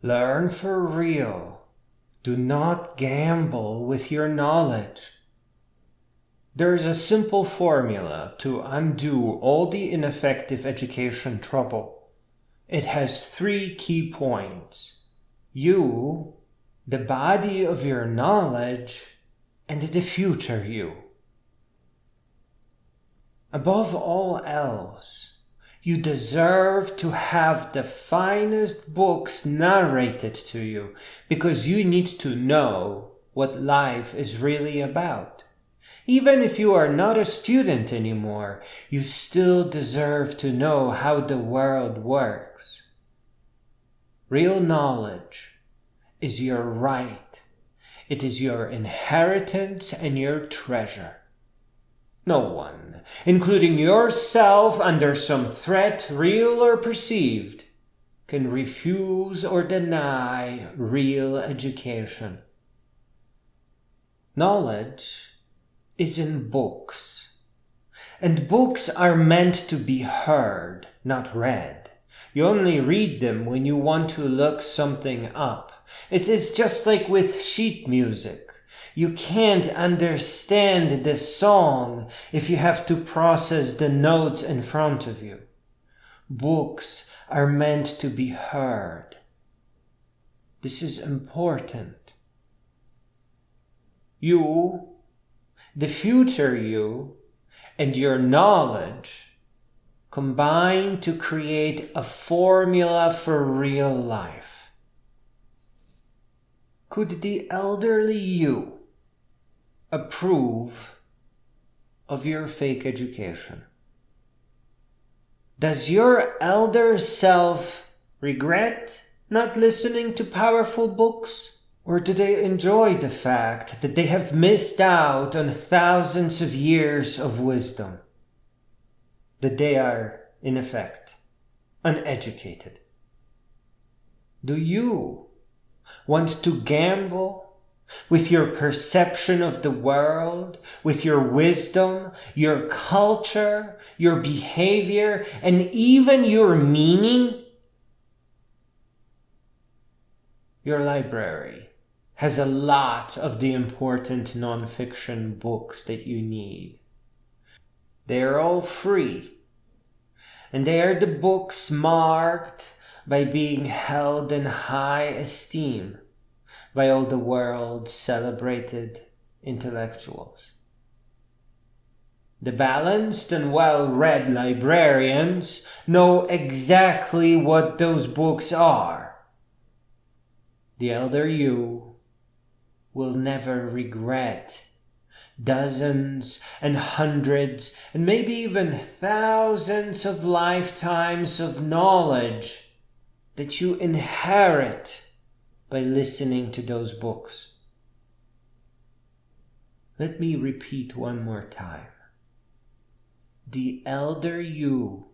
Learn for real. Do not gamble with your knowledge. There is a simple formula to undo all the ineffective education trouble. It has 3 key points. You, the body of your knowledge, and the future you. Above all else, you deserve to have the finest books narrated to you because you need to know what life is really about. Even if you are not a student anymore, you still deserve to know how the world works. Real knowledge is your right. It is your inheritance and your treasure. No one, including yourself under some threat, real or perceived, can refuse or deny real education. Knowledge is in books, and books are meant to be heard, not read. You only read them when you want to look something up. It is just like with sheet music. You can't understand the song if you have to process the notes in front of you. Books are meant to be heard. This is important. You, the future you, and your knowledge combine to create a formula for real life. Could the elderly you approve of your fake education? Does your elder self regret not listening to powerful books? Or do they enjoy the fact that they have missed out on thousands of years of wisdom? That they are, in effect, uneducated? Do you want to gamble with your perception of the world, with your wisdom, your culture, your behavior, and even your meaning? Your library has a lot of the important non-fiction books that you need. They are all free, and they are the books marked by being held in high esteem by all the world's celebrated intellectuals. The balanced and well-read librarians know exactly what those books are. The elder you will never regret dozens and hundreds and maybe even thousands of lifetimes of knowledge that you inherit by listening to those books. Let me repeat one more time. The elder you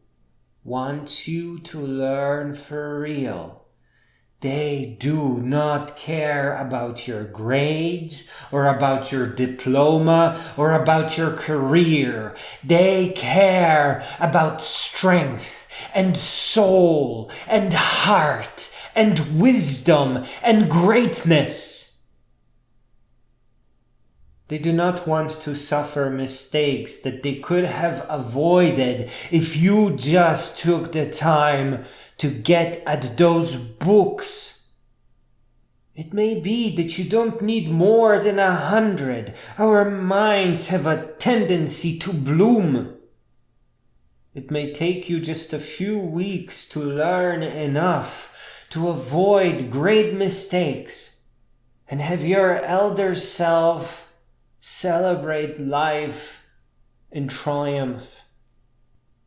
wants you to learn for real. They do not care about your grades or about your diploma or about your career. They care about strength and soul and heart and wisdom and greatness. They do not want to suffer mistakes that they could have avoided if you just took the time to get at those books. It may be that you don't need more than 100. Our minds have a tendency to bloom. It may take you just a few weeks to learn enough to avoid great mistakes and have your elder self celebrate life in triumph.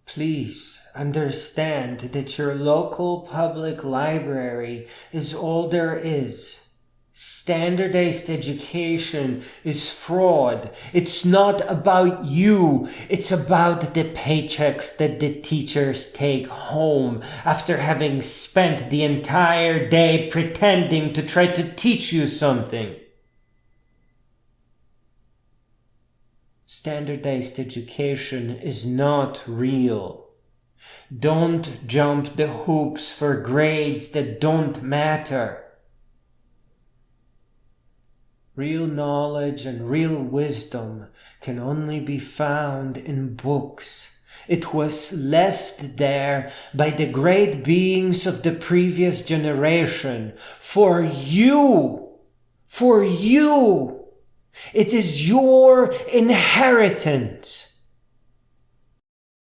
Please understand that your local public library is all there is. Standardized education is fraud. It's not about you. It's about the paychecks that the teachers take home after having spent the entire day pretending to try to teach you something. Standardized education is not real. Don't jump the hoops for grades that don't matter. Real knowledge and real wisdom can only be found in books. It was left there by the great beings of the previous generation for you. For you. It is your inheritance.